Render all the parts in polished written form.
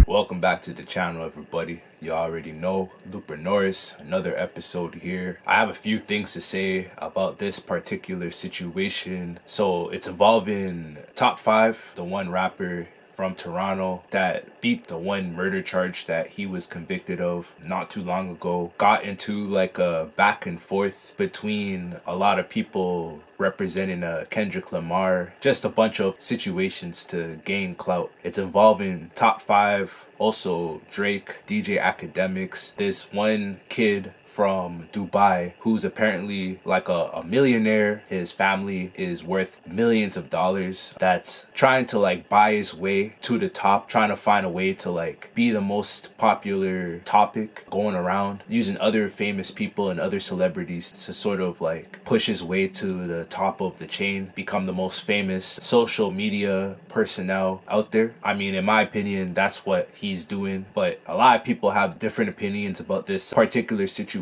Welcome back to the channel, everybody. You already know, Norris, another episode here. I have a few things to say about this particular situation. So it's involving Top 5, the one rapper from Toronto that beat the one murder charge that he was convicted of not too long ago. Got into like a back and forth between a lot of people representing Kendrick Lamar, just a bunch of situations to gain clout. It's involving Top 5, also Drake, DJ Academics, this one kid from Dubai who's apparently like a millionaire. His family is worth millions of dollars, that's trying to like buy his way to the top, trying to find a way to like be the most popular topic going around, using other famous people and other celebrities to sort of like push his way to the top of the chain, become the most famous social media personnel out there. I mean, in my opinion, that's what he's doing, but a lot of people have different opinions about this particular situation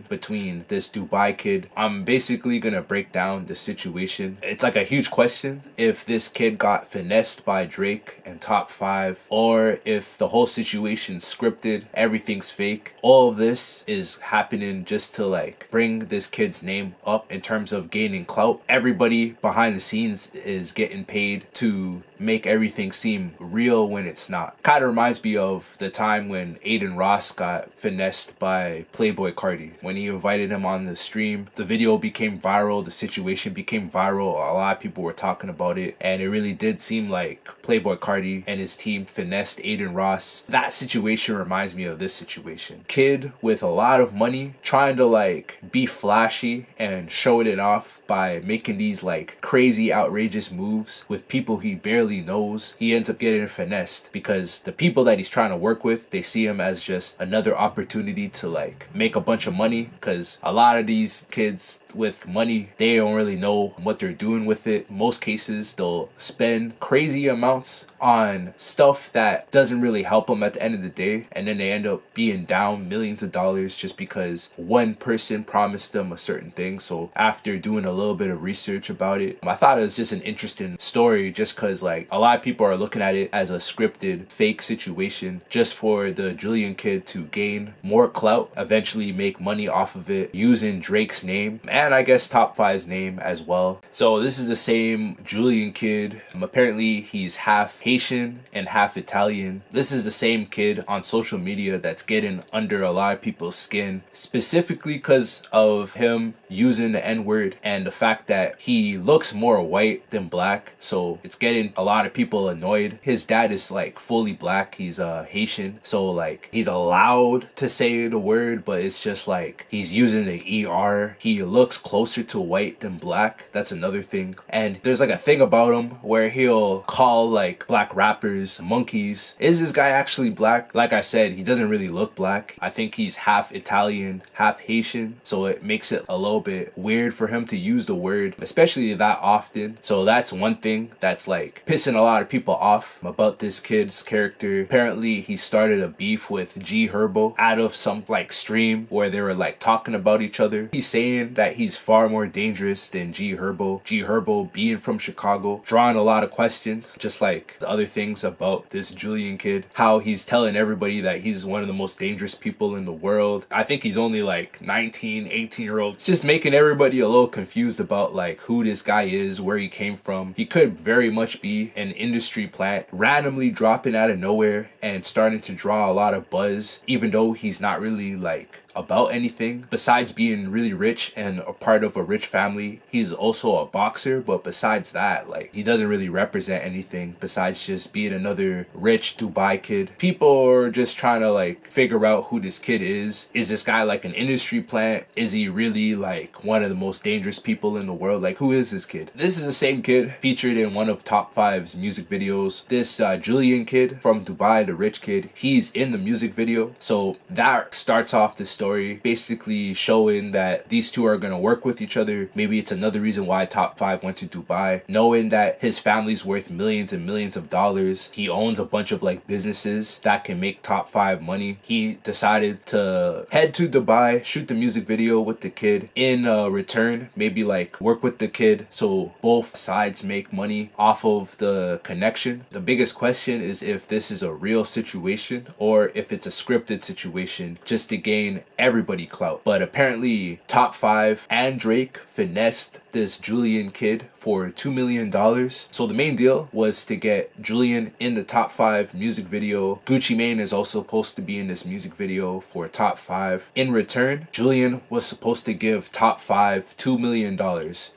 between this Dubai kid. I'm basically gonna break down the situation. It's like a huge question if this kid got finessed by Drake and Top 5, or if the whole situation's scripted, everything's fake. All of this is happening just to like bring this kid's name up in terms of gaining clout. Everybody behind the scenes is getting paid to make everything seem real when it's not. Kind of reminds me of the time when Aiden Ross got finessed by Playboi Carti. When he invited him on the stream, the video became viral, the situation became viral, a lot of people were talking about it, and it really did seem like Playboi Carti and his team finessed Aiden Ross. That situation reminds me of this situation. Kid with a lot of money trying to like be flashy and showing it off by making these like crazy outrageous moves with people he barely knows. He ends up getting finessed because the people that he's trying to work with, they see him as just another opportunity to like make a bunch of money, because a lot of these kids with money, they don't really know what they're doing with it. Most cases they'll spend crazy amounts on stuff that doesn't really help them at the end of the day, and then they end up being down millions of dollars just because one person promised them a certain thing. So after doing a little bit of research about it, I thought it was just an interesting story, just because like a lot of people are looking at it as a scripted fake situation just for the Julian kid to gain more clout, eventually make money off of it using Drake's name and I guess Top 5's name as well. So this is the same Julian kid. Apparently he's half Haitian and half Italian. This is the same kid on social media that's getting under a lot of people's skin, specifically because of him using the N-word and the fact that he looks more white than black. So it's getting a lot of people annoyed. His dad is like fully black, he's Haitian, so like he's allowed to say the word, but it's just like he's using the ER. He looks closer to white than black, that's another thing. And there's like a thing about him where he'll call like black rappers monkeys. Is this guy actually black? Like I said, he doesn't really look black. I think he's half Italian, half Haitian, so it makes it a little bit weird for him to use the word, especially that often. So that's one thing that's like pissing a lot of people off about this kid's character. Apparently he started a beef with G Herbo out of some like stream where they were like talking about each other. He's saying that he's far more dangerous than G Herbo. G Herbo being from Chicago, drawing a lot of questions, just like the other things about this Julian kid, how he's telling everybody that he's one of the most dangerous people in the world. I think he's only like 19, 18-year-old. It's just making everybody a little confused about like who this guy is, where he came from. He could very much be an industry plant randomly dropping out of nowhere and starting to draw a lot of buzz, even though he's not really like about anything besides being really rich and a part of a rich family. He's also a boxer, but besides that, like, he doesn't really represent anything besides just being another rich Dubai kid. People are just trying to like figure out who this kid is. Is this guy like an industry plant? Is he really like one of the most dangerous people in the world? Like, who is this kid? This is the same kid featured in one of Top 5's music videos. This Julian kid from Dubai, the rich kid, he's in the music video. So that starts off the story story, basically showing that these two are gonna work with each other. Maybe it's another reason why Top 5 went to Dubai, knowing that his family's worth millions and millions of dollars. He owns a bunch of like businesses that can make Top 5 money. He decided to head to Dubai, shoot the music video with the kid. In return, maybe like work with the kid so both sides make money off of the connection. The biggest question is if this is a real situation or if it's a scripted situation just to gain everybody clout. But apparently Top 5 and Drake finessed this Julian kid for $2 million. So the main deal was to get Julian in the Top 5 music video. Gucci Mane is also supposed to be in this music video for Top 5. In return, Julian was supposed to give Top 5 $2 million.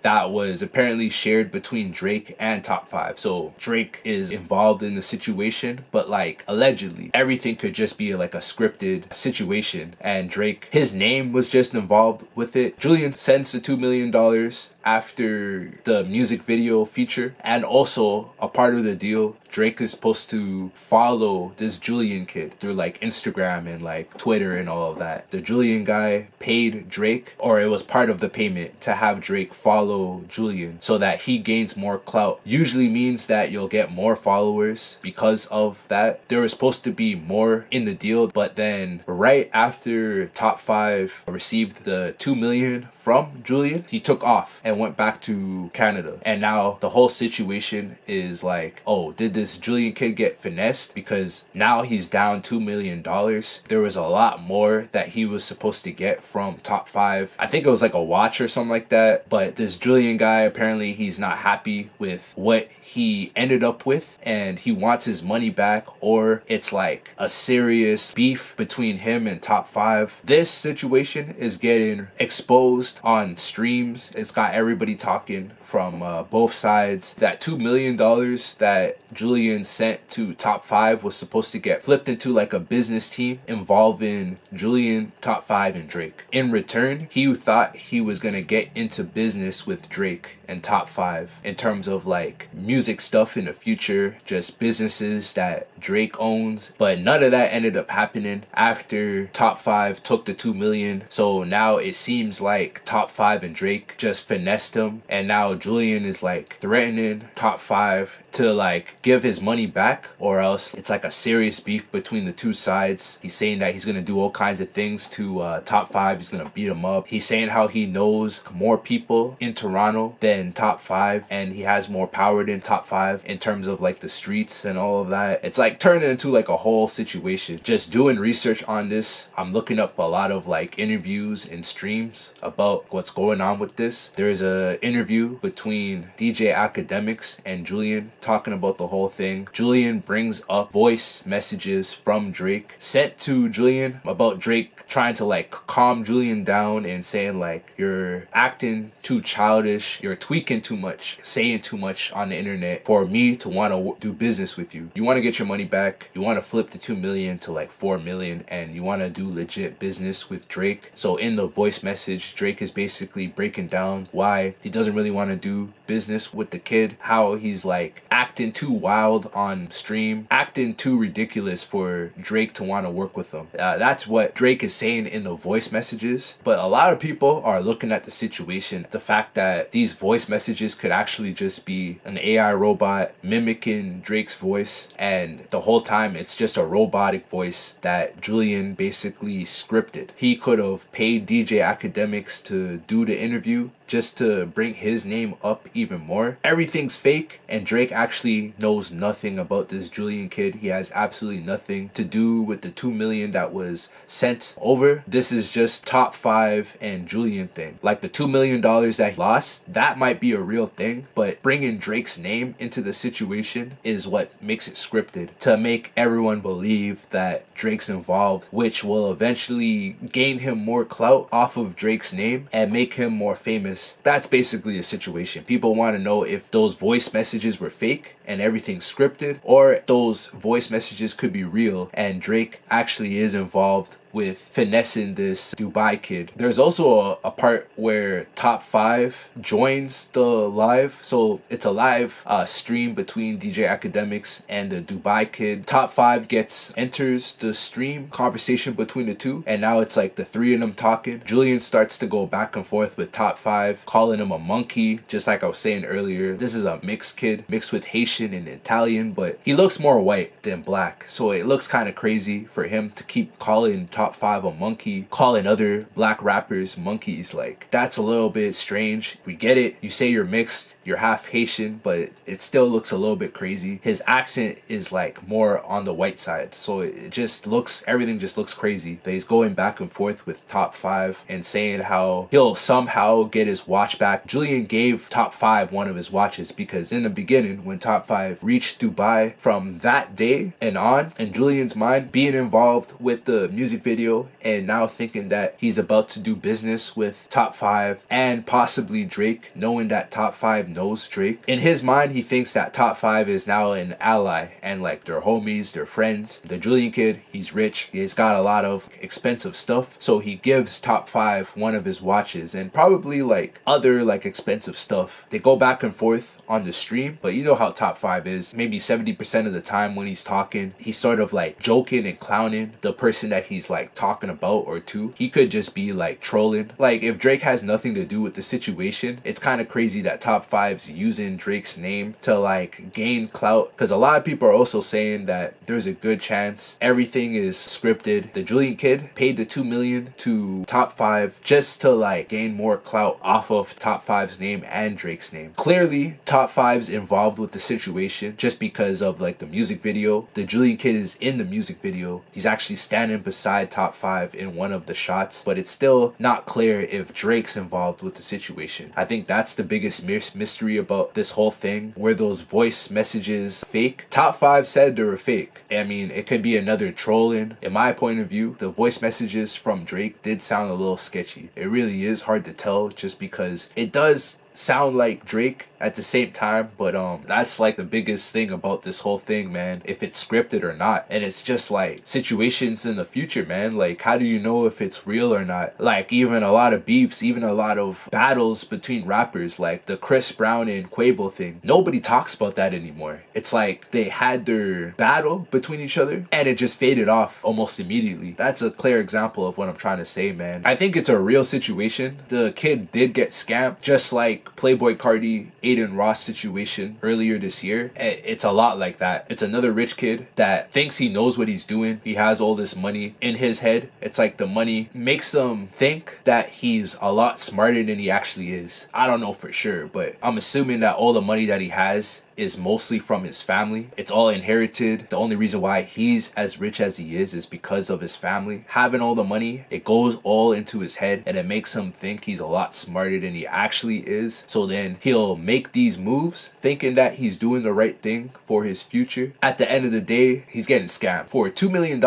That was apparently shared between Drake and Top 5. So Drake is involved in the situation, but like allegedly everything could just be like a scripted situation and Drake, his name was just involved with it. Julian sends the $2 million after the music video feature, and also a part of the deal, Drake is supposed to follow this Julian kid through like Instagram and like Twitter and all of that. The Julian guy paid Drake, or it was part of the payment, to have Drake follow Julian so that he gains more clout. Usually means that you'll get more followers because of that. There was supposed to be more in the deal, but then right after Top 5 received the $2 million from Julian, he took off and went back to Canada. And now the whole situation is like, oh, did this Julian kid get finessed? Because now he's down $2 million. There was a lot more that he was supposed to get from Top 5. I think it was like a watch or something like that. But this Julian guy, apparently he's not happy with what he ended up with and he wants his money back, or it's like a serious beef between him and Top 5. This situation is getting exposed on streams. It's got everybody talking from both sides. That $2 million that Julian sent to Top 5 was supposed to get flipped into like a business team involving Julian, Top 5, and Drake. In return, he thought he was gonna get into business with Drake and Top 5 in terms of like music stuff in the future, just businesses that Drake owns. But none of that ended up happening after Top 5 took the $2 million. So now it seems like Top 5 and Drake just finessed him, and now Julian is like threatening Top 5 to like give his money back, or else it's like a serious beef between the two sides. He's saying that he's gonna do all kinds of things to Top 5. He's gonna beat him up. He's saying how he knows more people in Toronto than Top 5 and he has more power than Top 5 in terms of like the streets and all of that. It's like turning into like a whole situation. Just doing research on this, I'm looking up a lot of like interviews and streams about what's going on with this. There's a interview between DJ Academics and Julian talking about the whole thing. Julian brings up voice messages from Drake sent to Julian about Drake trying to like calm Julian down and saying like, you're acting too childish, you're tweaking too much, saying too much on the internet for me to want to do business with you. You want to get your money back, you want to flip the 2 million to like 4 million, and you want to do legit business with Drake. So in the voice message, Drake is basically breaking down why he doesn't really want to do business with the kid, how he's like acting too wild on stream, acting too ridiculous for Drake to want to work with him. That's what Drake is saying in the voice messages. But a lot of people are looking at the situation, the fact that these voice messages could actually just be an AI robot mimicking Drake's voice, and the whole time it's just a robotic voice that Julian basically scripted. He could have paid DJ Academics to do the interview just to bring his name up even more. Everything's fake, and Drake actually knows nothing about this Julian kid. He has absolutely nothing to do with the 2 million that was sent over. This is just Top 5 and Julian thing. Like the $2 million that he lost, that might be a real thing, but bringing Drake's name into the situation is what makes it scripted, to make everyone believe that Drake's involved, which will eventually gain him more clout off of Drake's name and make him more famous. That's basically a situation. People want to know if those voice messages were fake and everything's scripted, or those voice messages could be real and Drake actually is involved with finessing this Dubai kid. There's also a part where Top 5 joins the live. So it's a live stream between DJ Academics and the Dubai kid. Top 5 enters the stream conversation between the two, and now it's like the three of them talking. Julian starts to go back and forth with Top 5, calling him a monkey, just like I was saying earlier. This is a mixed kid, mixed with Haitian and Italian, but he looks more white than black, so it looks kind of crazy for him to keep calling Top 5 a monkey, calling other black rappers monkeys. Like, that's a little bit strange. We get it, you say you're mixed, you're half Haitian, but it still looks a little bit crazy. His accent is like more on the white side, so it just looks, everything just looks crazy. But he's going back and forth with Top 5 and saying how he'll somehow get his watch back. Julian gave Top 5 one of his watches because in the beginning, when Top 5 reached Dubai, from that day and on, in Julian's mind, being involved with the music video and now thinking that he's about to do business with Top 5 and possibly Drake, knowing that Top 5 knows Drake, in his mind he thinks that Top 5 is now an ally and like they're homies, they're friends. The Julian kid, he's rich, he's got a lot of expensive stuff, so he gives Top 5 one of his watches and probably like other like expensive stuff. They go back and forth on the stream, but you know how Top 5 is. Maybe 70% of the time when he's talking, he's sort of like joking and clowning the person that he's like talking about or two. He could just be like trolling. Like, if Drake has nothing to do with the situation, it's kind of crazy that Top 5's using Drake's name to like gain clout, because a lot of people are also saying that there's a good chance everything is scripted. The Julian kid paid the $2 million to Top 5 just to like gain more clout off of Top 5's name and Drake's name. Clearly Top 5's involved with the situation just because of like the music video. The Julian kid is in the music video. He's actually standing beside Top 5 in one of the shots, but it's still not clear if Drake's involved with the situation. I think that's the biggest mystery about this whole thing. Were those voice messages fake? Top 5 said they were fake. I mean, it could be another trolling. In my point of view, the voice messages from Drake did sound a little sketchy. It really is hard to tell just because it does sound like Drake at the same time, but that's like the biggest thing about this whole thing, man, if it's scripted or not. And it's just like situations in the future, man, like how do you know if it's real or not? Like, even a lot of beefs, even a lot of battles between rappers, like the Chris Brown and Quavo thing, nobody talks about that anymore. It's like they had their battle between each other and it just faded off almost immediately. That's a clear example of what I'm trying to say, man. I think it's a real situation. The kid did get scammed, just like Playboy Cardi, Aiden Ross situation earlier this year. It's a lot like that. It's another rich kid that thinks he knows what he's doing. He has all this money in his head. It's like the money makes him think that he's a lot smarter than he actually is. I don't know for sure, but I'm assuming that all the money that he has is mostly from his family. It's all inherited. The only reason why he's as rich as he is because of his family. Having all the money, it goes all into his head and it makes him think he's a lot smarter than he actually is. So then he'll make these moves thinking that he's doing the right thing for his future. At the end of the day, he's getting scammed. For $2 million,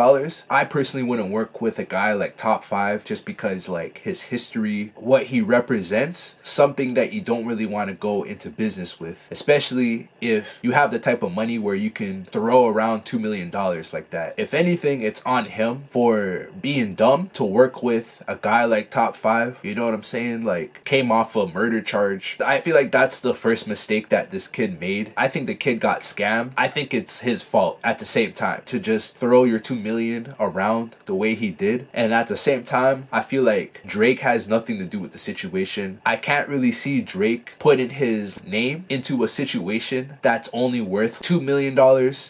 I personally wouldn't work with a guy like Top 5 just because like his history, what he represents, something that you don't really want to go into business with, especially if you have the type of money where you can throw around $2 million like that. If anything, it's on him for being dumb to work with a guy like Top 5. You know what I'm saying? Like, came off a murder charge. I feel like that's the first mistake that this kid made. I think the kid got scammed. I think it's his fault at the same time to just throw your $2 million around the way he did. And at the same time, I feel like Drake has nothing to do with the situation. I can't really see Drake putting his name into a situation that's only worth $2 million.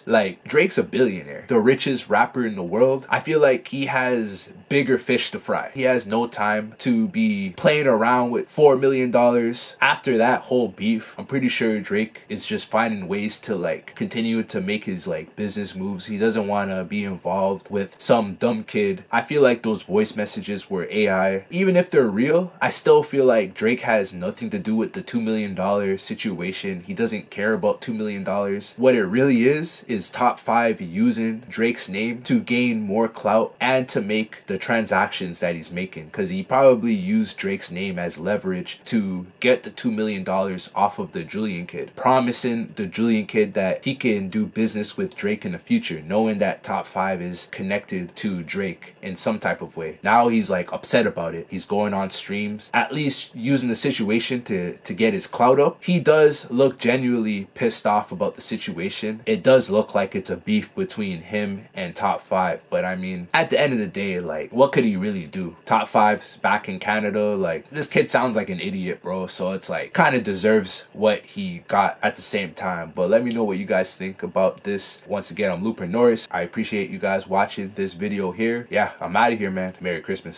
Like, Drake's a billionaire, the richest rapper in the world. I feel like he has bigger fish to fry. He has no time to be playing around with $4 million. After that whole beef, I'm pretty sure Drake is just finding ways to like continue to make his like business moves. He doesn't want to be involved with some dumb kid. I feel like those voice messages were AI. Even if they're real, I still feel like Drake has nothing to do with the $2 million situation. He doesn't care about $2 million. What it really is Top 5 using Drake's name to gain more clout and to make the transactions that he's making, because he probably used Drake's name as leverage to get the $2 million off of the Julian kid, promising the Julian kid that he can do business with Drake in the future, knowing that Top 5 is connected to Drake in some type of way. Now he's like upset about it. He's going on streams, at least using the situation to get his clout up. He does look genuinely pissed off about the situation. It does look like it's a beef between him and Top 5, but I mean, at the end of the day, like, what could he really do? Top 5's back in Canada. Like, this kid sounds like an idiot, bro, so it's like kind of deserves what he got at the same time. But let me know what you guys think about this. Once again, I'm Norris. I appreciate you guys watching this video here. Yeah, I'm out of here, man. Merry Christmas.